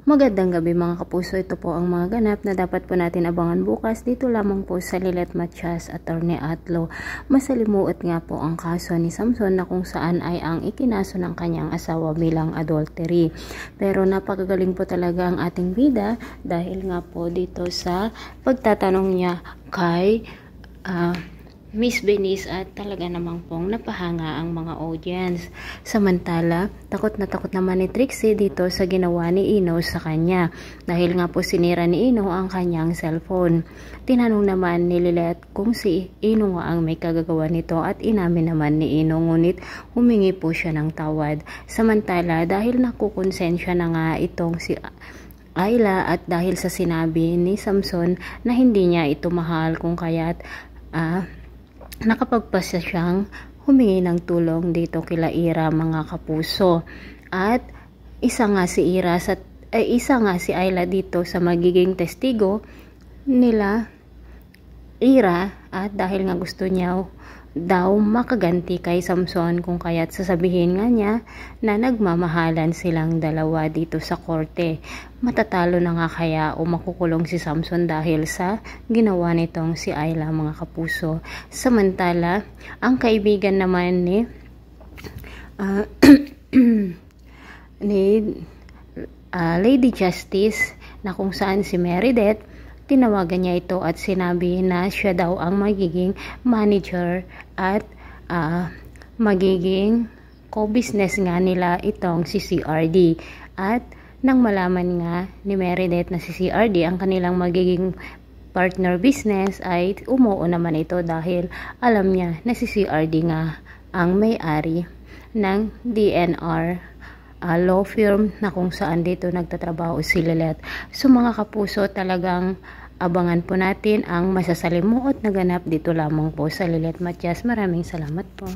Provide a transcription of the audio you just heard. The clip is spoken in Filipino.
Magandang gabi mga kapuso, ito po ang mga ganap na dapat po natin abangan bukas dito lamang po sa Lilet Matias, Attorney Atlo. Masalimuot nga po ang kaso ni Samson na kung saan ay ang ikinaso ng kanyang asawa bilang adultery. Pero napakagaling po talaga ang ating bida dahil nga po dito sa pagtatanong niya kay Miss Benice at talaga namang pong napahanga ang mga audience. Samantala, takot na takot naman ni Trixie dito sa ginawa ni Ino sa kanya dahil nga po sinira ni Ino ang kanyang cellphone. Tinanong naman ni Lilet kung si Ino nga ang may kagagawa nito at inamin naman ni Ino, ngunit humingi po siya ng tawad. Samantala, dahil nakukonsensya na nga itong si Ayla at dahil sa sinabi ni Samson na hindi niya ito mahal kung kaya't nakapagpasya siyang humingi ng tulong dito kila Ira mga kapuso. At isa nga si Ayla dito sa magiging testigo nila Ira, at dahil nga gusto niya daw makaganti kay Samson kung kaya't sasabihin nga niya na nagmamahalan silang dalawa dito sa korte. Matatalo na nga kaya o makukulong si Samson dahil sa ginawa nitong si Ayla mga kapuso. Samantala, ang kaibigan naman ni Lady Justice na kung saan si Meredith, tinawagan niya ito at sinabi na siya daw ang magiging manager at magiging co-business nga nila itong si CRD. At nang malaman nga ni Meredith na si CRD ang kanilang magiging partner business, ay umuo naman ito dahil alam niya na si CRD nga ang may-ari ng DNR law firm na kung saan dito nagtatrabaho si Lilet. So mga kapuso, talagang abangan po natin ang masasalimuot na ganap dito lamang po sa Lilet Matias. Maraming salamat po.